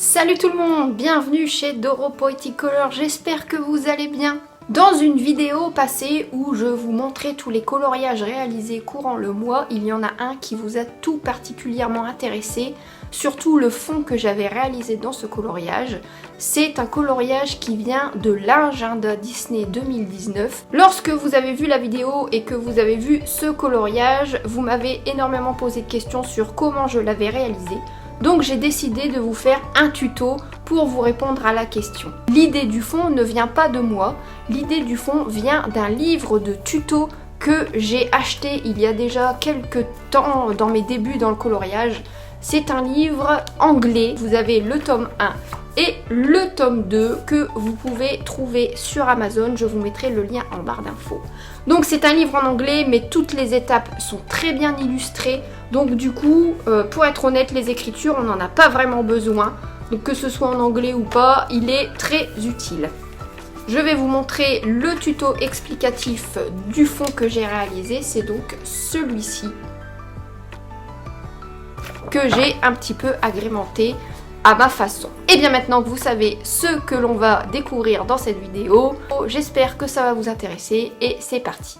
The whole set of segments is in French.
Salut tout le monde, bienvenue chez Doro Poetic Color, j'espère que vous allez bien. Dans une vidéo passée où je vous montrais tous les coloriages réalisés courant le mois, il y en a un qui vous a tout particulièrement intéressé, surtout le fond que j'avais réalisé dans ce coloriage. C'est un coloriage qui vient de l'agenda Disney 2019. Lorsque vous avez vu la vidéo et que vous avez vu ce coloriage, vous m'avez énormément posé de questions sur comment je l'avais réalisé. Donc j'ai décidé de vous faire un tuto pour vous répondre à la question. L'idée du fond ne vient pas de moi, l'idée du fond vient d'un livre de tuto que j'ai acheté il y a déjà quelques temps dans mes débuts dans le coloriage. C'est un livre anglais, vous avez le tome 1 et le tome 2 que vous pouvez trouver sur Amazon, je vous mettrai le lien en barre d'infos. Donc c'est un livre en anglais mais toutes les étapes sont très bien illustrées, donc du coup pour être honnête les écritures on n'en a pas vraiment besoin, donc que ce soit en anglais ou pas il est très utile. Je vais vous montrer le tuto explicatif du fond que j'ai réalisé, c'est donc celui-ci que j'ai un petit peu agrémenté à ma façon. Et bien maintenant que vous savez ce que l'on va découvrir dans cette vidéo, j'espère que ça va vous intéresser et c'est parti.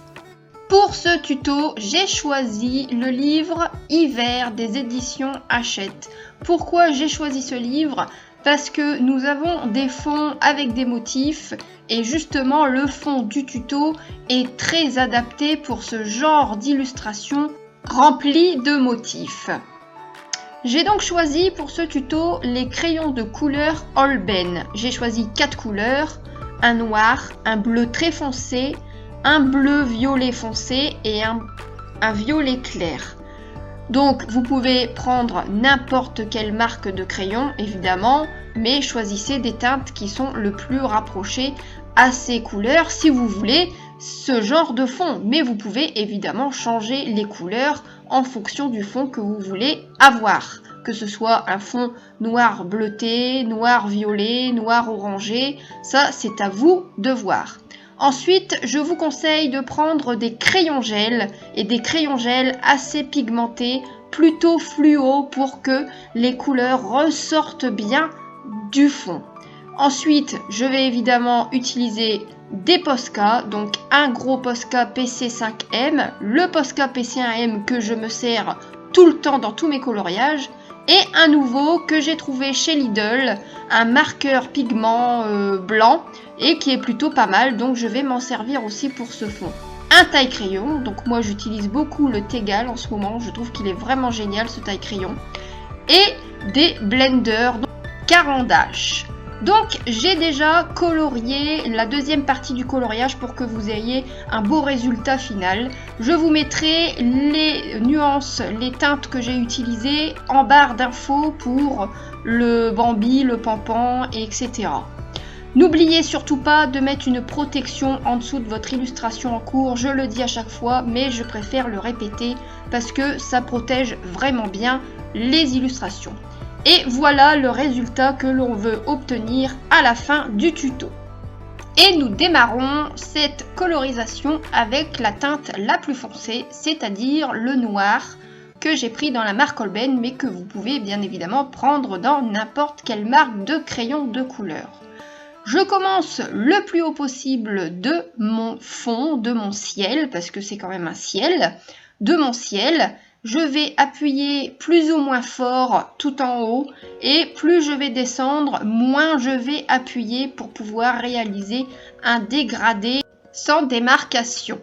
Pour ce tuto, j'ai choisi le livre Hiver des éditions Hachette. Pourquoi j'ai choisi ce livre? Parce que nous avons des fonds avec des motifs et justement le fond du tuto est très adapté pour ce genre d'illustration remplie de motifs. J'ai donc choisi pour ce tuto les crayons de couleur Holbein. J'ai choisi 4 couleurs, un noir, un bleu très foncé, un bleu violet foncé et un violet clair. Donc vous pouvez prendre n'importe quelle marque de crayon évidemment, mais choisissez des teintes qui sont le plus rapprochées à ces couleurs si vous voulez ce genre de fond. Mais vous pouvez évidemment changer les couleurs en fonction du fond que vous voulez avoir. Que ce soit un fond noir bleuté, noir violet, noir orangé, ça c'est à vous de voir. Ensuite, je vous conseille de prendre des crayons gel et des crayons gel assez pigmentés, plutôt fluo pour que les couleurs ressortent bien du fond. Ensuite, je vais évidemment utiliser des Posca, donc un gros Posca PC5M, le Posca PC1M que je me sers tout le temps dans tous mes coloriages, et un nouveau que j'ai trouvé chez Lidl, un marqueur pigment blanc et qui est plutôt pas mal, donc je vais m'en servir aussi pour ce fond. Un taille-crayon, donc moi j'utilise beaucoup le Tegal en ce moment, je trouve qu'il est vraiment génial ce taille-crayon, et des blenders, donc Caran d'Ache. Donc j'ai déjà colorié la deuxième partie du coloriage pour que vous ayez un beau résultat final. Je vous mettrai les nuances, les teintes que j'ai utilisées en barre d'infos pour le Bambi, le Pampan, etc. N'oubliez surtout pas de mettre une protection en dessous de votre illustration en cours, je le dis à chaque fois, mais je préfère le répéter parce que ça protège vraiment bien les illustrations. Et voilà le résultat que l'on veut obtenir à la fin du tuto. Et nous démarrons cette colorisation avec la teinte la plus foncée, c'est-à-dire le noir que j'ai pris dans la marque Holbein, mais que vous pouvez bien évidemment prendre dans n'importe quelle marque de crayon de couleur. Je commence le plus haut possible de mon fond, de mon ciel, parce que c'est quand même un ciel, de mon ciel. Je vais appuyer plus ou moins fort tout en haut et plus je vais descendre, moins je vais appuyer pour pouvoir réaliser un dégradé sans démarcation.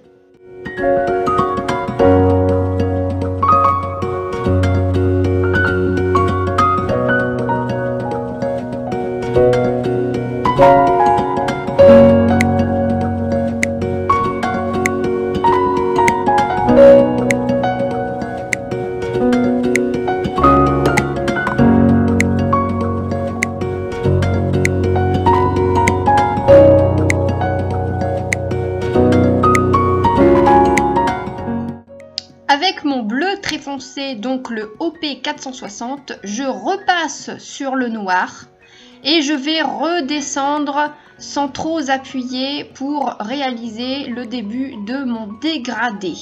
Avec mon bleu très foncé, donc le OP460, je repasse sur le noir et je vais redescendre sans trop appuyer pour réaliser le début de mon dégradé.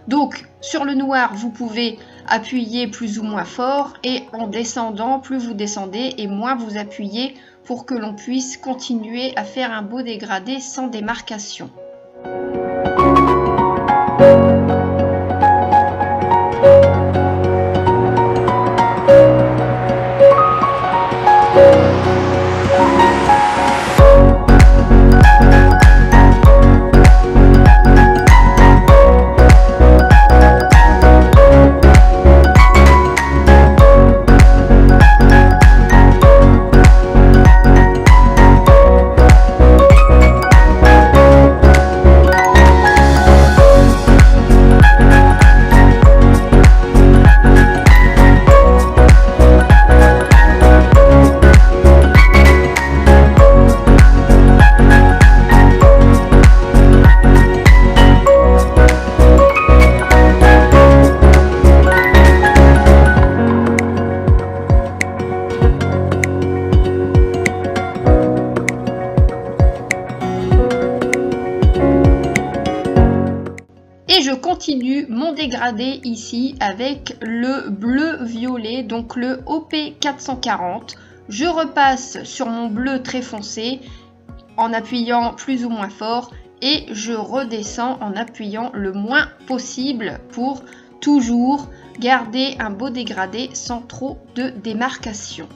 Donc sur le noir, vous pouvez appuyez plus ou moins fort et en descendant, plus vous descendez et moins vous appuyez pour que l'on puisse continuer à faire un beau dégradé sans démarcation. Et je continue mon dégradé ici avec le bleu violet, donc le OP 440. Je repasse sur mon bleu très foncé en appuyant plus ou moins fort et je redescends en appuyant le moins possible pour toujours garder un beau dégradé sans trop de démarcation.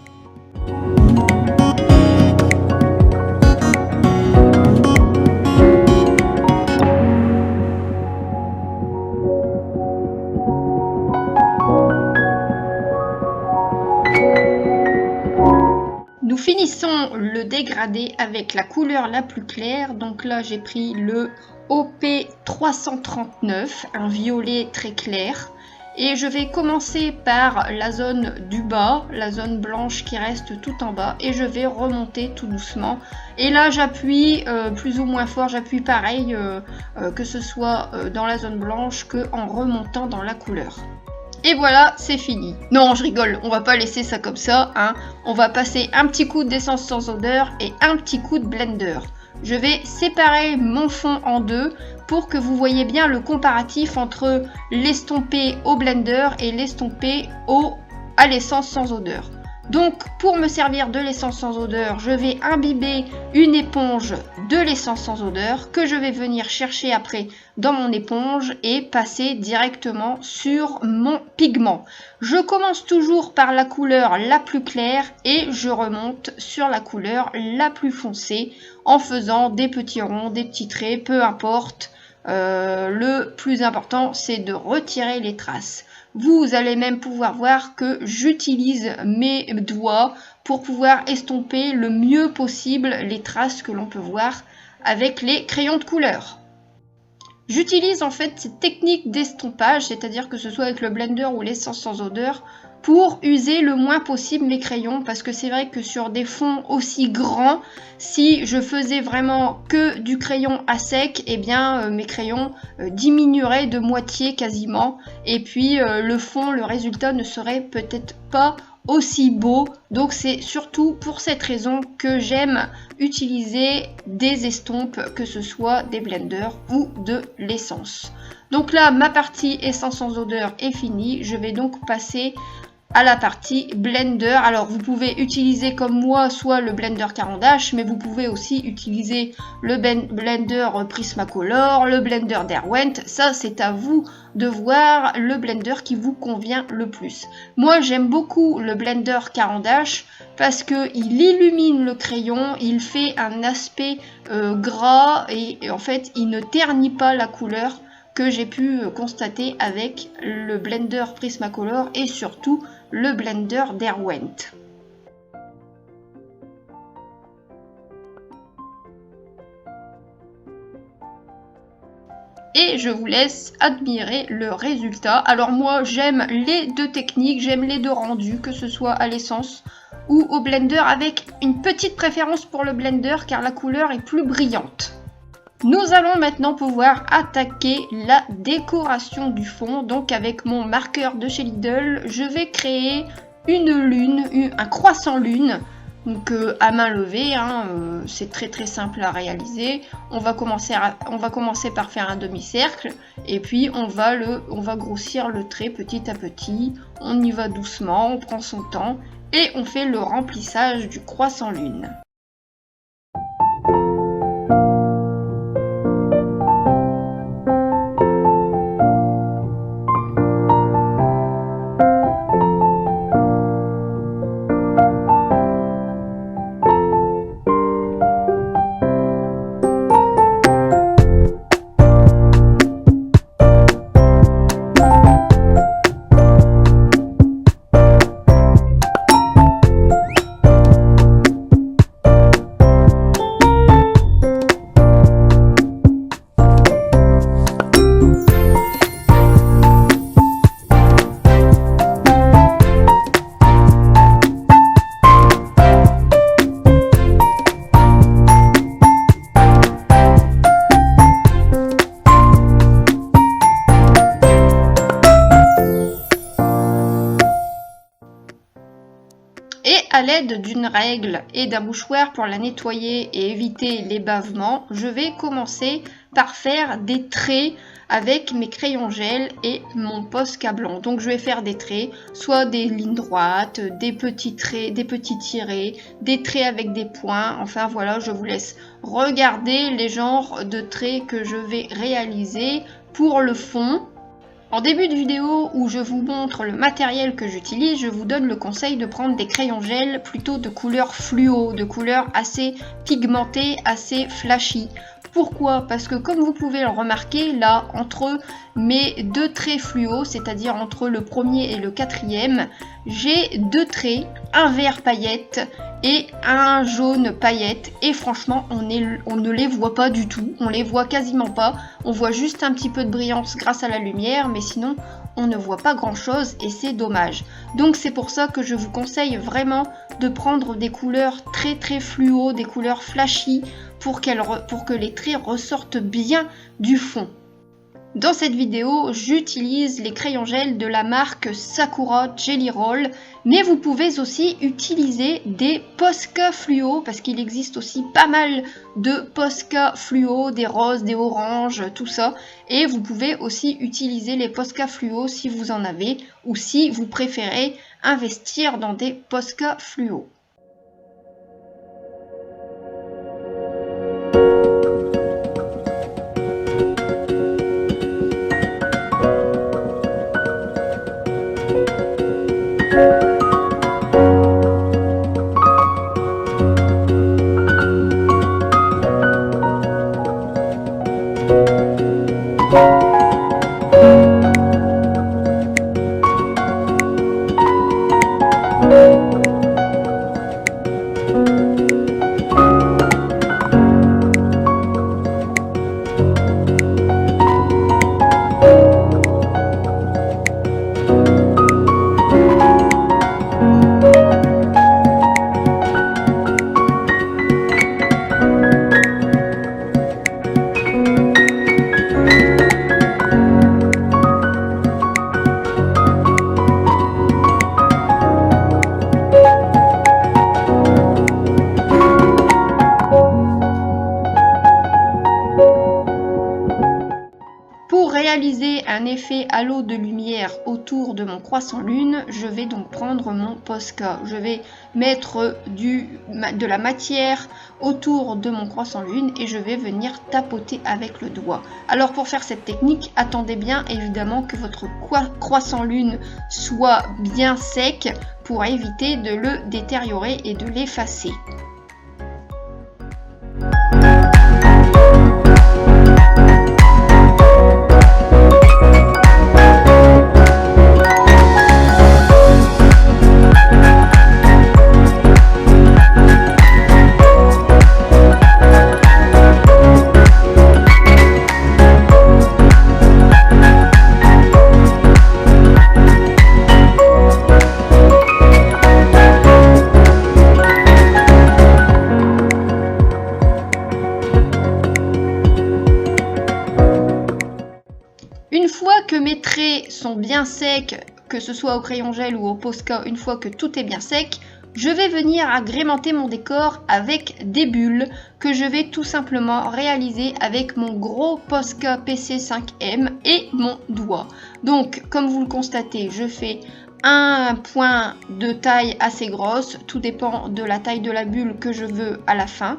Nous finissons le dégradé avec la couleur la plus claire, donc là j'ai pris le OP 339, un violet très clair, et je vais commencer par la zone du bas, la zone blanche qui reste tout en bas, et je vais remonter tout doucement. Et là j'appuie plus ou moins fort, j'appuie pareil que ce soit dans la zone blanche que en remontant dans la couleur. Et voilà, c'est fini. Non, je rigole, on va pas laisser ça comme ça, hein. On va passer un petit coup d'essence sans odeur et un petit coup de blender. Je vais séparer mon fond en deux pour que vous voyez bien le comparatif entre l'estompé au blender et l'estompé à l'essence sans odeur. Donc, pour me servir de l'essence sans odeur, je vais imbiber une éponge de l'essence sans odeur que je vais venir chercher après dans mon éponge et passer directement sur mon pigment. Je commence toujours par la couleur la plus claire et je remonte sur la couleur la plus foncée en faisant des petits ronds, des petits traits, peu importe. Le plus important, c'est de retirer les traces. Vous allez même pouvoir voir que j'utilise mes doigts pour pouvoir estomper le mieux possible les traces que l'on peut voir avec les crayons de couleur. J'utilise en fait cette technique d'estompage, c'est-à-dire que ce soit avec le blender ou l'essence sans odeur, pour user le moins possible mes crayons, parce que c'est vrai que sur des fonds aussi grands, si je faisais vraiment que du crayon à sec, eh bien mes crayons diminueraient de moitié quasiment, et puis le fond, le résultat ne serait peut-être pas aussi beau. Donc c'est surtout pour cette raison que j'aime utiliser des estompes, que ce soit des blenders ou de l'essence. Donc là, ma partie essence sans odeur est finie. Je vais donc passer à la partie blender. Alors vous pouvez utiliser comme moi soit le blender Caran-d'Ache, mais vous pouvez aussi utiliser le blender Prismacolor, le blender Derwent. Ça c'est à vous de voir le blender qui vous convient le plus. Moi j'aime beaucoup le blender Caran-d'Ache parce que il illumine le crayon, il fait un aspect gras et en fait il ne ternit pas la couleur que j'ai pu constater avec le blender Prismacolor et surtout le blender Derwent. Et je vous laisse admirer le résultat. Alors moi j'aime les deux techniques, j'aime les deux rendus, que ce soit à l'essence ou au blender, avec une petite préférence pour le blender car la couleur est plus brillante. Nous allons maintenant pouvoir attaquer la décoration du fond. Donc avec mon marqueur de chez Lidl, je vais créer une lune, un croissant lune Donc à main levée, hein, c'est très simple à réaliser. On va commencer par faire un demi-cercle et puis on va grossir le trait petit à petit. On y va doucement, on prend son temps et on fait le remplissage du croissant lune. À l'aide d'une règle et d'un mouchoir pour la nettoyer et éviter les bavements, je vais commencer par faire des traits avec mes crayons gel et mon Posca blanc. Donc je vais faire des traits, soit des lignes droites, des petits traits, des petits tirés, des traits avec des points. Enfin voilà, je vous laisse regarder les genres de traits que je vais réaliser pour le fond. En début de vidéo où je vous montre le matériel que j'utilise, je vous donne le conseil de prendre des crayons gel plutôt de couleur fluo, de couleur assez pigmentée, assez flashy. Pourquoi? Parce que comme vous pouvez le remarquer, là, entre mes deux traits fluo, c'est-à-dire entre le premier et le quatrième, j'ai deux traits, un vert paillette et un jaune paillette, et franchement on ne les voit pas du tout, on les voit quasiment pas, on voit juste un petit peu de brillance grâce à la lumière, mais sinon on ne voit pas grand chose et c'est dommage. Donc c'est pour ça que je vous conseille vraiment de prendre des couleurs très fluo, des couleurs flashy pour que les traits ressortent bien du fond. Dans cette vidéo, j'utilise les crayons gel de la marque Sakura Jelly Roll, mais vous pouvez aussi utiliser des Posca fluo, parce qu'il existe aussi pas mal de Posca fluo, des roses, des oranges, tout ça. Et vous pouvez aussi utiliser les Posca fluo si vous en avez, ou si vous préférez investir dans des Posca fluo. Un effet halo de lumière autour de mon croissant lune, je vais donc prendre mon Posca. Je vais mettre de la matière autour de mon croissant lune et je vais venir tapoter avec le doigt. Alors pour faire cette technique, attendez bien évidemment que votre croissant lune soit bien sec pour éviter de le détériorer et de l'effacer. Une fois que mes traits sont bien secs, que ce soit au crayon gel ou au Posca, une fois que tout est bien sec, je vais venir agrémenter mon décor avec des bulles que je vais tout simplement réaliser avec mon gros Posca PC5M et mon doigt. Donc comme vous le constatez, je fais un point de taille assez grosse, tout dépend de la taille de la bulle que je veux à la fin.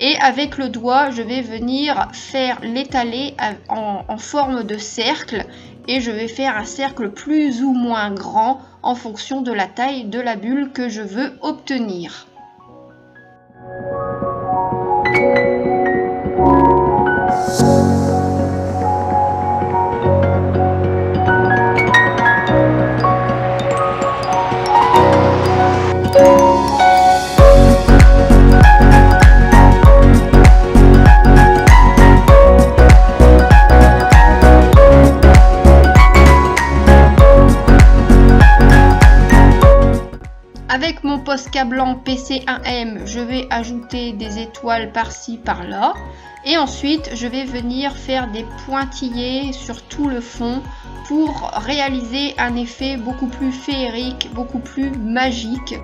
Et avec le doigt, je vais venir faire l'étaler en forme de cercle et je vais faire un cercle plus ou moins grand en fonction de la taille de la bulle que je veux obtenir. Avec mon Posca blanc PC1M, je vais ajouter des étoiles par-ci par-là et ensuite je vais venir faire des pointillés sur tout le fond pour réaliser un effet beaucoup plus féerique, beaucoup plus magique.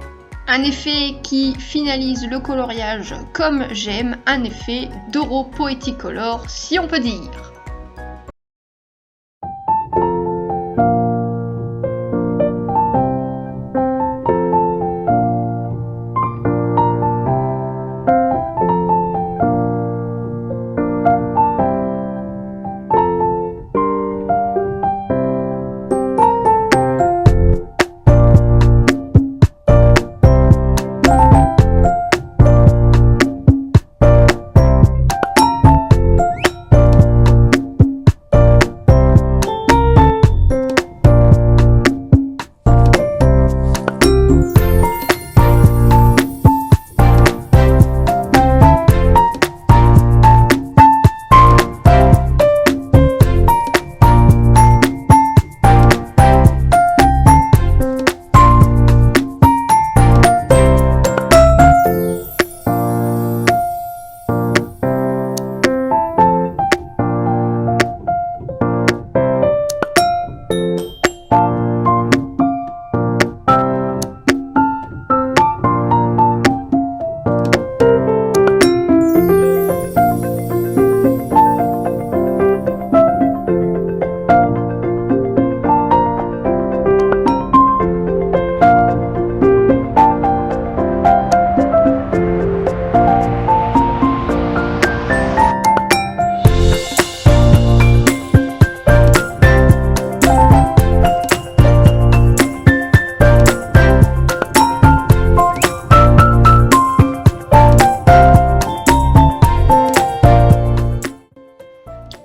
Un effet qui finalise le coloriage comme j'aime, un effet d'Euro Poeticolor si on peut dire.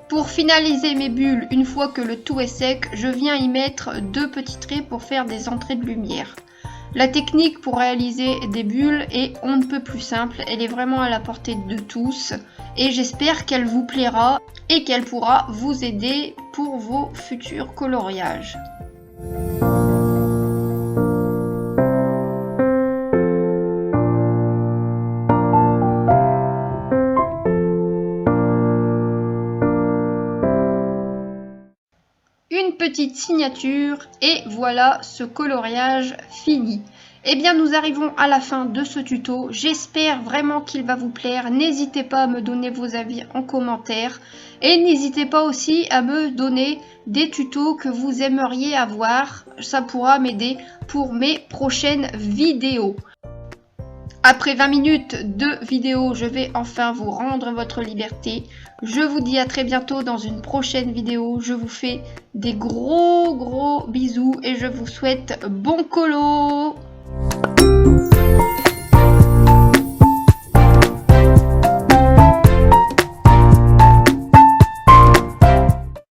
Pour finaliser mes bulles, une fois que le tout est sec, je viens y mettre deux petits traits pour faire des entrées de lumière. La technique pour réaliser des bulles est on ne peut plus simple, elle est vraiment à la portée de tous et j'espère qu'elle vous plaira et qu'elle pourra vous aider pour vos futurs coloriages. Une petite signature et voilà ce coloriage fini. Eh bien nous arrivons à la fin de ce tuto, j'espère vraiment qu'il va vous plaire, n'hésitez pas à me donner vos avis en commentaire et n'hésitez pas aussi à me donner des tutos que vous aimeriez avoir, ça pourra m'aider pour mes prochaines vidéos. Après 20 minutes de vidéo, je vais enfin vous rendre votre liberté. Je vous dis à très bientôt dans une prochaine vidéo. Je vous fais des gros bisous et je vous souhaite bon colo.